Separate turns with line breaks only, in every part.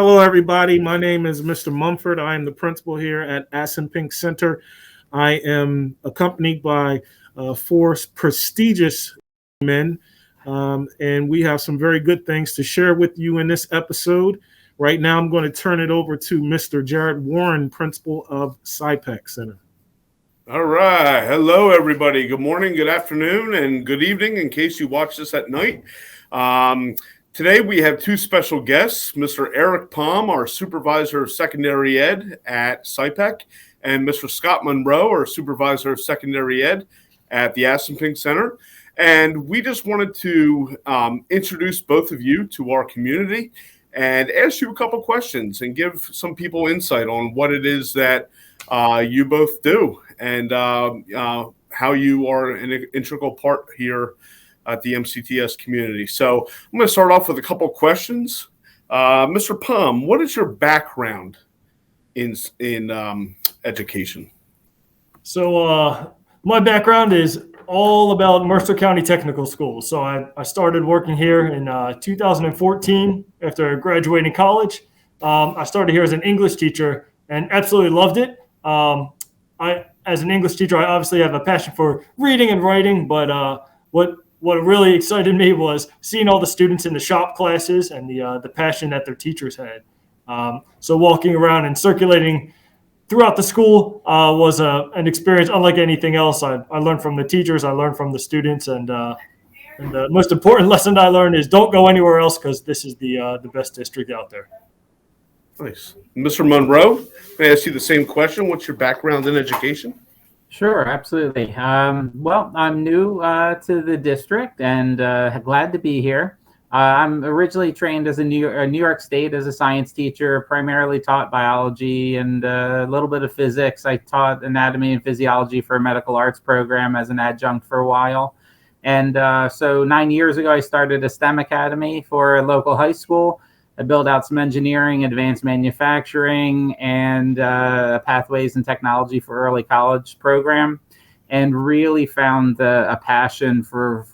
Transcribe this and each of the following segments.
Hello, everybody. My name is Mr. Munford. I am the principal here at Assunpink Center. I am accompanied by four prestigious men, and we have some very good things to share with you in this episode. Right now, I'm going to turn it over to Mr. Jared Warren, principal of Sypek Center.
All right. Hello, everybody. Good morning, good afternoon, and good evening in case you watch this at night. Today, we have two special guests, Mr. Eric Palm, our Supervisor of Secondary Ed at Sypek, and Mr. Scott Munro, our Supervisor of Secondary Ed at the Assunpink Center. And we just wanted to introduce both of you to our community and ask you a couple questions and give some people insight on what it is that you both do and how you are an integral part here at the MCTS community. So I'm going to start off with a couple questions. Mr. Palm, what is your background in education?
So my background is all about Mercer County Technical School. So I started working here in 2014 after graduating college. I started here as an English teacher and absolutely loved it. As an English teacher, I obviously have a passion for reading and writing, but what really excited me was seeing all the students in the shop classes and the passion that their teachers had. So walking around and circulating throughout the school was an experience unlike anything else. I learned from the teachers, I learned from the students, and the most important lesson I learned is don't go anywhere else because this is the best district out there.
Nice. Mr. Munro, may I ask you the same question? What's your background in education?
Sure, absolutely. Well, I'm new to the district and glad to be here. I'm originally trained as New York State as a science teacher, primarily taught biology and a little bit of physics. I taught anatomy and physiology for a medical arts program as an adjunct for a while. And so 9 years ago, I started a STEM academy for a local high school. I built out some engineering, advanced manufacturing, and pathways and technology for early college program, and really found a passion for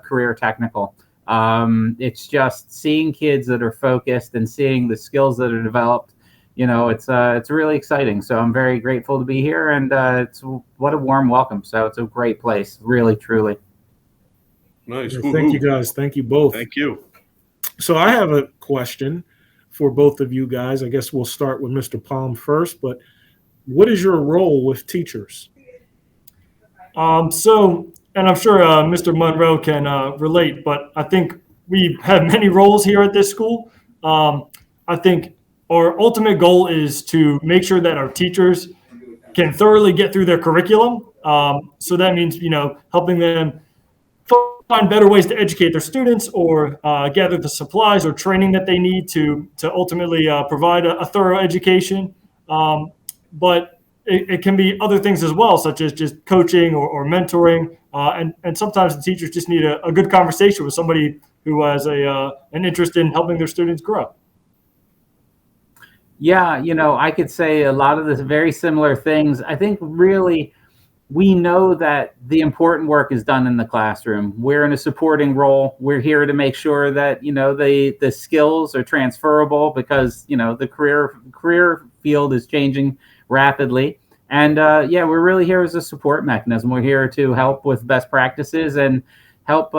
career technical. It's just seeing kids that are focused and seeing the skills that are developed. You know, it's really exciting. So I'm very grateful to be here, and it's what a warm welcome. So it's a great place, really, truly.
Nice.
Thank you, guys. Thank you both.
Thank you.
So I have a question for both of you guys. I guess we'll start with Mr. Palm first, but what is your role with teachers?
And I'm sure Mr. Munro can relate, but I think we have many roles here at this school. I think our ultimate goal is to make sure that our teachers can thoroughly get through their curriculum. So that means, helping them find better ways to educate their students or gather the supplies or training that they need to ultimately provide a thorough education. But it can be other things as well, such as just coaching or mentoring. And sometimes the teachers just need a good conversation with somebody who has an interest in helping their students grow.
Yeah, I could say a lot of the very similar things. I think really we know that the important work is done in the classroom. We're in a supporting role. We're here to make sure that, the skills are transferable because, the career field is changing rapidly. And we're really here as a support mechanism. We're here to help with best practices and help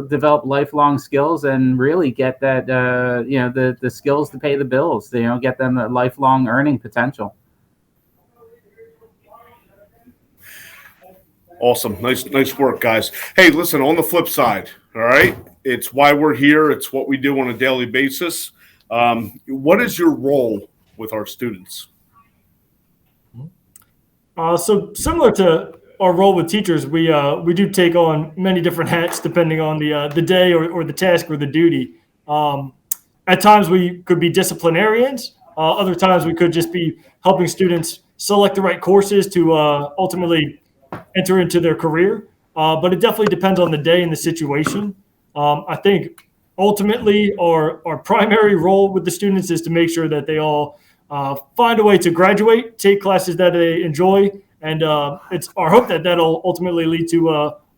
develop lifelong skills and really get that, the skills to pay the bills, get them a lifelong earning potential.
Awesome. Nice work, guys. Hey, listen, on the flip side, all right, it's why we're here. It's what we do on a daily basis. What is your role with our students?
So similar to our role with teachers, we do take on many different hats depending on the day or the task or the duty. At times we could be disciplinarians. Other times we could just be helping students select the right courses to ultimately enter into their career. But it definitely depends on the day and the situation. I think ultimately our primary role with the students is to make sure that they all find a way to graduate, take classes that they enjoy, and it's our hope that that'll ultimately lead to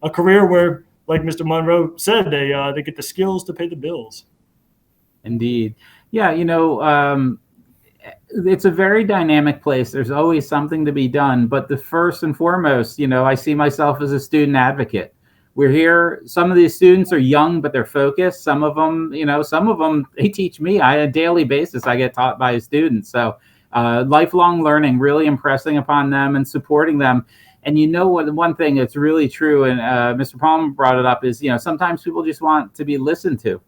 a career where, like Mr. Munro said, they get the skills to pay the bills.
Indeed. Yeah, it's a very dynamic place. There's always something to be done. But the first and foremost, I see myself as a student advocate. We're here. Some of these students are young, but they're focused. Some of them, they teach me. On a daily basis, I get taught by students. So lifelong learning, really impressing upon them and supporting them. And what, one thing that's really true, and Mr. Palmer brought it up, is, sometimes people just want to be listened to.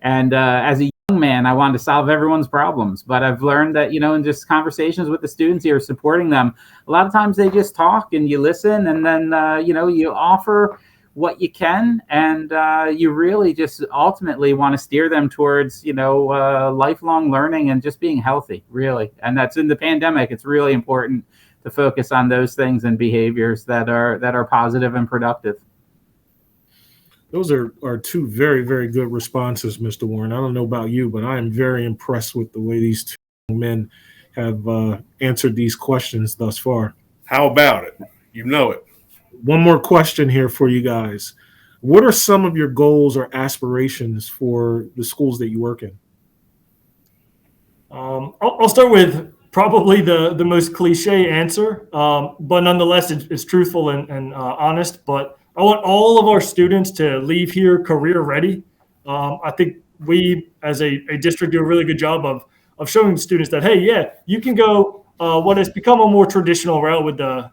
And as a young man, I wanted to solve everyone's problems. But I've learned that, in just conversations with the students here, supporting them, a lot of times they just talk and you listen, and then, you offer what you can, and you really just ultimately want to steer them towards, lifelong learning and just being healthy, really. And that's in the pandemic. It's really important to focus on those things and behaviors that are positive and productive.
Those are two very, very good responses, Mr. Warren. I don't know about you, but I am very impressed with the way these two men have answered these questions thus far.
How about it? You know it.
One more question here for you guys. What are some of your goals or aspirations for the schools that you work in?
I'll start with probably the most cliche answer, but nonetheless, it's truthful and honest. But I want all of our students to leave here career ready. I think we, as a district, do a really good job of showing students that, hey, yeah, you can go what has become a more traditional route with the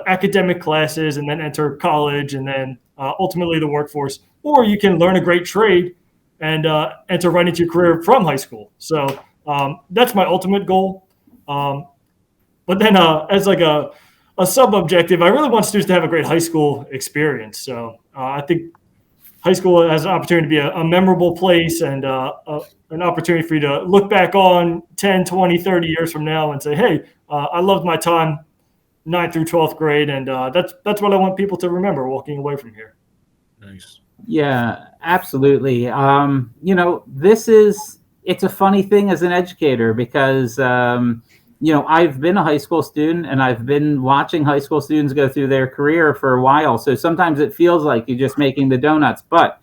academic classes and then enter college and then ultimately the workforce, or you can learn a great trade and enter right into your career from high school. So that's my ultimate goal. But then as like a sub-objective, I really want students to have a great high school experience. So I think high school has an opportunity to be a memorable place and an opportunity for you to look back on 10, 20, 30 years from now and say, hey, I loved my time 9th through 12th grade. And that's what I want people to remember walking away from here.
Nice.
Yeah, absolutely. It's a funny thing as an educator because, I've been a high school student and I've been watching high school students go through their career for a while. So sometimes it feels like you're just making the donuts. But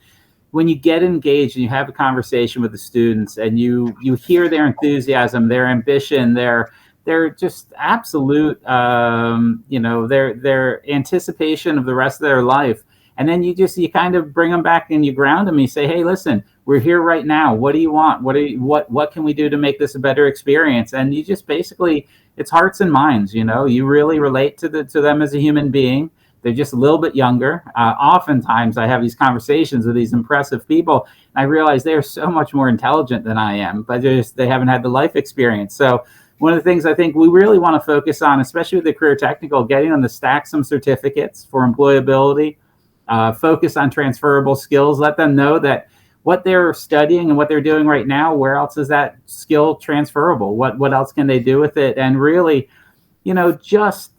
when you get engaged and you have a conversation with the students and you hear their enthusiasm, their ambition, they're just absolute, their anticipation of the rest of their life. And then you kind of bring them back and you ground them and you say, hey, listen, we're here right now. What do you want? What can we do to make this a better experience? And you just basically, it's hearts and minds, you really relate to them as a human being. They're just a little bit younger. Oftentimes I have these conversations with these impressive people and I realize they're so much more intelligent than I am, but they haven't had the life experience. So one of the things I think we really want to focus on, especially with the career technical, getting them to stack some certificates for employability, focus on transferable skills, let them know that what they're studying and what they're doing right now, where else is that skill transferable? What else can they do with it? And really, just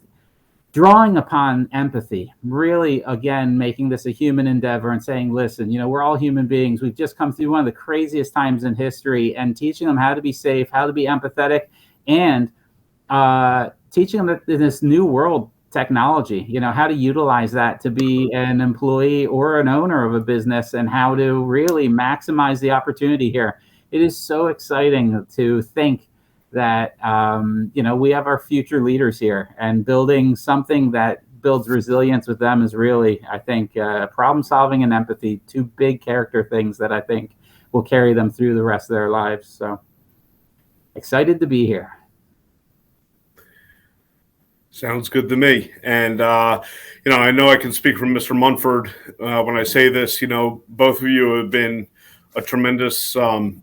drawing upon empathy, really, again, making this a human endeavor and saying, listen, we're all human beings. We've just come through one of the craziest times in history, and teaching them how to be safe, how to be empathetic, and teaching them that in this new world technology, how to utilize that to be an employee or an owner of a business and how to really maximize the opportunity here. It is so exciting to think that, we have our future leaders here, and building something that builds resilience with them is really, I think, problem solving and empathy, two big character things that I think will carry them through the rest of their lives. So excited to be here.
Sounds good to me. And, I know I can speak from Mr. Munford when I say this. Both of you have been a tremendous, have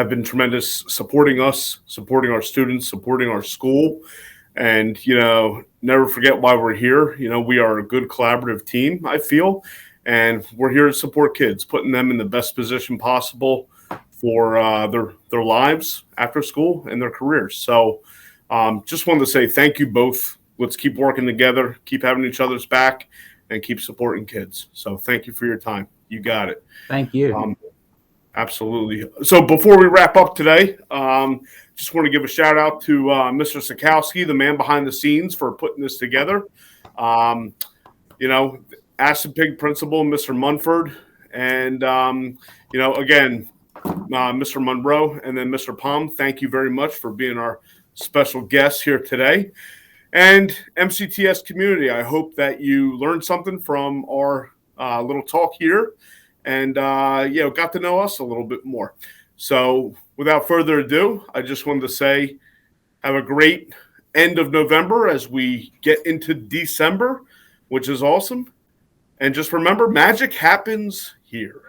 been tremendous supporting us, supporting our students, supporting our school. And, never forget why we're here. We are a good collaborative team, I feel. And we're here to support kids, putting them in the best position possible for their lives after school and their careers. So, just wanted to say thank you both. Let's keep working together, keep having each other's back, and keep supporting kids. So thank you for your time. You got it.
Thank you.
Absolutely. So before we wrap up today, just want to give a shout out to Mr. Sikowski, the man behind the scenes, for putting this together. Assunpink principal, Mr. Munford. And, again, Mr. Munro, and then Mr. Palm. Thank you very much for being our special guests here today. And MCTS community, I hope that you learned something from our little talk here and got to know us a little bit more. So without further ado, I just wanted to say have a great end of November as we get into December, which is awesome. And just remember, magic happens here.